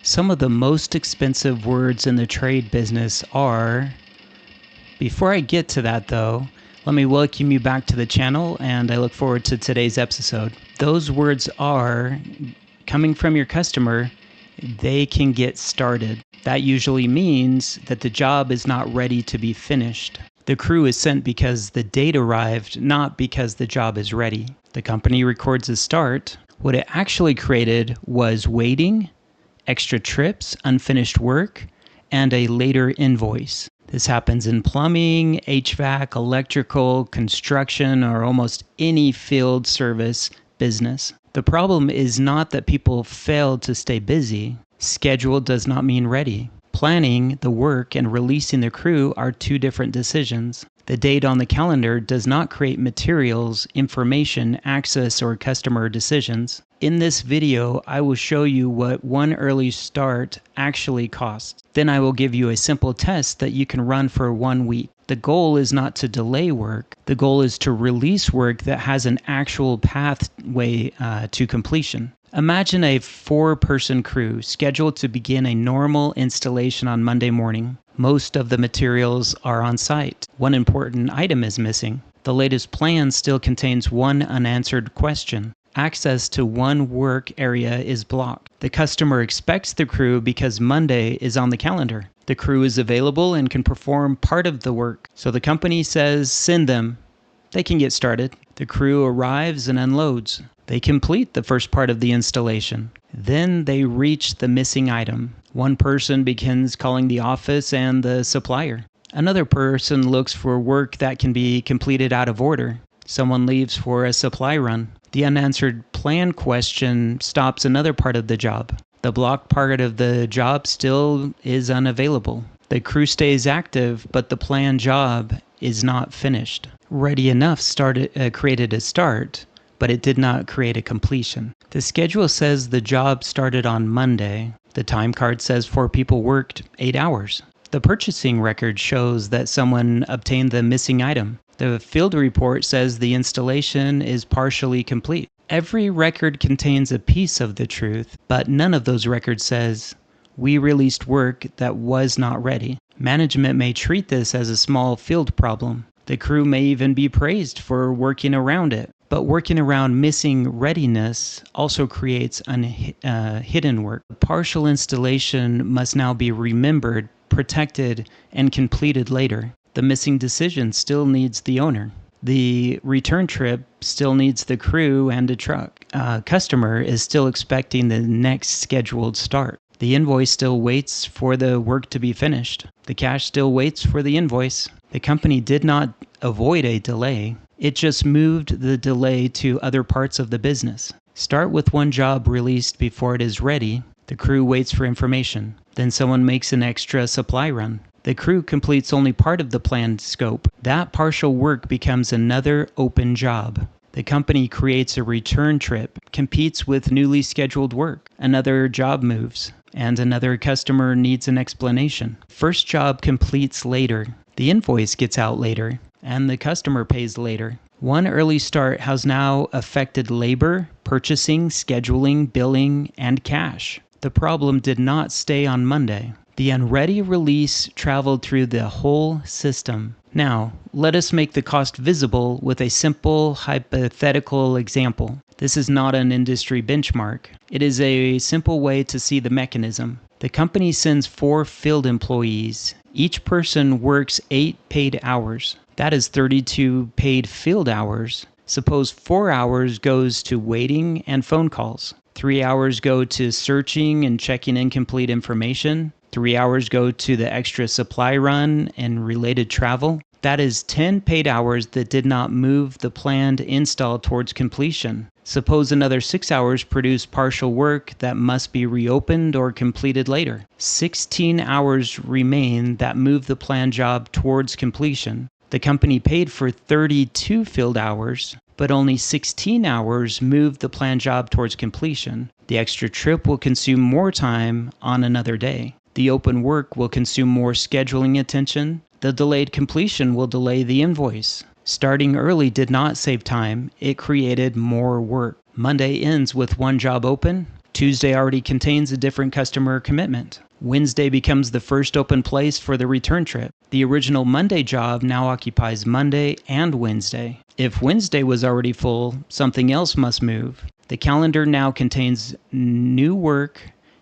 Some of the most expensive words in the trade business are... Before I get to that though, let me welcome you back to the channel, and I look forward to today's episode. Those words are, coming from your customer, they can get started. That usually means that the job is not ready to be finished. The crew is sent because the date arrived, not because the job is ready. The company records a start. What it actually created was waiting, extra trips, unfinished work, and a later invoice. This happens in plumbing, HVAC, electrical, construction, or almost any field service business. The problem is not that people failed to stay busy. Schedule does not mean ready. Planning the work and releasing the crew are two different decisions. The date on the calendar does not create materials, information, access, or customer decisions. In this video, I will show you what one early start actually costs. Then I will give you a simple test that you can run for 1 week. The goal is not to delay work. The goal is to release work that has an actual pathway to completion. Imagine a 4-person crew scheduled to begin a normal installation on Monday morning. Most of the materials are on site. One important item is missing. The latest plan still contains one unanswered question. Access to one work area is blocked. The customer expects the crew because Monday is on the calendar. The crew is available and can perform part of the work. So the company says, send them. They can get started. The crew arrives and unloads. They complete the first part of the installation. Then they reach the missing item. One person begins calling the office and the supplier. Another person looks for work that can be completed out of order. Someone leaves for a supply run. The unanswered plan question stops another part of the job. The blocked part of the job still is unavailable. The crew stays active, but the planned job is not finished. Ready Enough created a start, but it did not create a completion. The schedule says the job started on Monday. The time card says 4 people worked 8 hours. The purchasing record shows that someone obtained the missing item. The field report says the installation is partially complete. Every record contains a piece of the truth, but none of those records says, we released work that was not ready. Management may treat this as a small field problem. The crew may even be praised for working around it. But working around missing readiness also creates hidden work. Partial installation must now be remembered, protected, and completed later. The missing decision still needs the owner. The return trip still needs the crew and a truck. Customer is still expecting the next scheduled start. The invoice still waits for the work to be finished. The cash still waits for the invoice. The company did not avoid a delay. It just moved the delay to other parts of the business. Start with one job released before it is ready. The crew waits for information. Then someone makes an extra supply run. The crew completes only part of the planned scope. That partial work becomes another open job. The company creates a return trip, competes with newly scheduled work. Another job moves, and another customer needs an explanation. First job completes later. The invoice gets out later, and the customer pays later. One early start has now affected labor, purchasing, scheduling, billing, and cash. The problem did not stay on Monday. The unready release traveled through the whole system. Now, let us make the cost visible with a simple hypothetical example. This is not an industry benchmark. It is a simple way to see the mechanism. The company sends 4 field employees. Each person works 8 paid hours. That is 32 paid field hours. Suppose 4 hours goes to waiting and phone calls. 3 hours go to searching and checking incomplete information. 3 hours go to the extra supply run and related travel. That is 10 paid hours that did not move the planned install towards completion. Suppose another 6 hours produce partial work that must be reopened or completed later. 16 hours remain that move the planned job towards completion. The company paid for 32 field hours, but only 16 hours moved the planned job towards completion. The extra trip will consume more time on another day. The open work will consume more scheduling attention. The delayed completion will delay the invoice. Starting early did not save time, it created more work. Monday ends with one job open, Tuesday already contains a different customer commitment. Wednesday becomes the first open place for the return trip. The original Monday job now occupies Monday and Wednesday. If Wednesday was already full, something else must move. The calendar now contains new work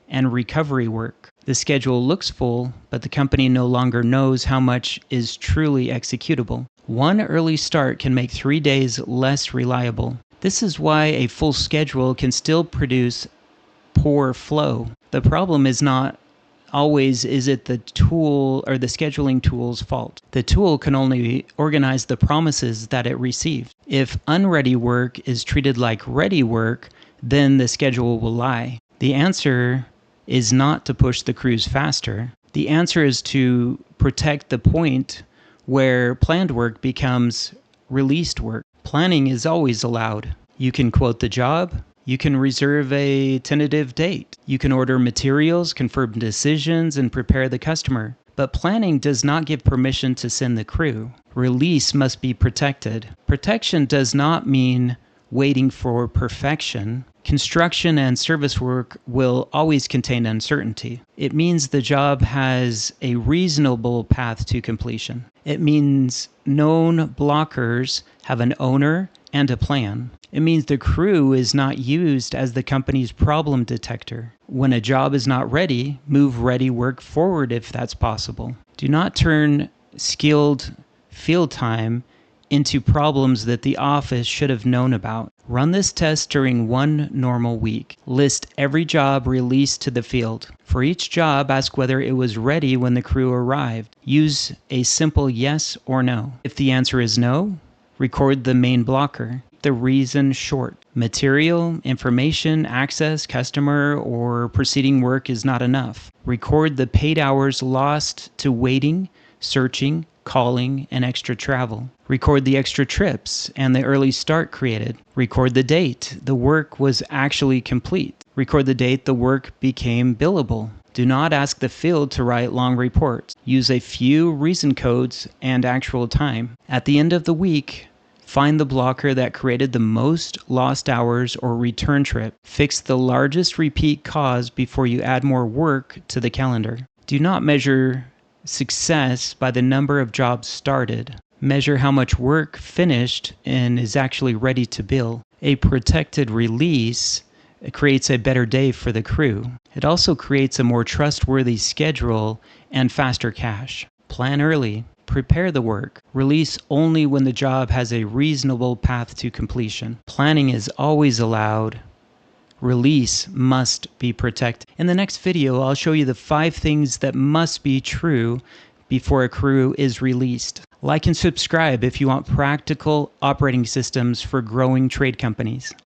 and recovery work. The schedule looks full, but the company no longer knows how much is truly executable. One early start can make 3 days less reliable. This is why a full schedule can still produce poor flow. The problem is not always is it the tool or the scheduling tool's fault. The tool can only organize the promises that it received. If unready work is treated like ready work, then the schedule will lie. The answer is not to push the crews faster. The answer is to protect the point where planned work becomes released work. Planning is always allowed. You can quote the job. You can reserve a tentative date. You can order materials, confirm decisions, and prepare the customer. But planning does not give permission to send the crew. Release must be protected. Protection does not mean waiting for perfection. Construction and service work will always contain uncertainty. It means the job has a reasonable path to completion. It means known blockers have an owner and a plan. It means the crew is not used as the company's problem detector. When a job is not ready, move ready work forward if that's possible. Do not turn skilled field time into problems that the office should have known about. Run this test during one normal week. List every job released to the field. For each job, ask whether it was ready when the crew arrived. Use a simple yes or no. If the answer is no, record the main blocker. The reason short. Material, information, access, customer, or preceding work is not enough. Record the paid hours lost to waiting, searching, calling, and extra travel. Record the extra trips and the early start created. Record the date the work was actually complete. Record the date the work became billable. Do not ask the field to write long reports. Use a few reason codes and actual time. At the end of the week, find the blocker that created the most lost hours or return trip. Fix the largest repeat cause before you add more work to the calendar. Do not measure success by the number of jobs started. Measure how much work finished and is actually ready to bill. A protected release creates a better day for the crew. It also creates a more trustworthy schedule and faster cash. Plan early. Prepare the work. Release only when the job has a reasonable path to completion. Planning is always allowed. Release must be protected. In the next video, I'll show you the 5 things that must be true before a crew is released. Like and subscribe if you want practical operating systems for growing trade companies.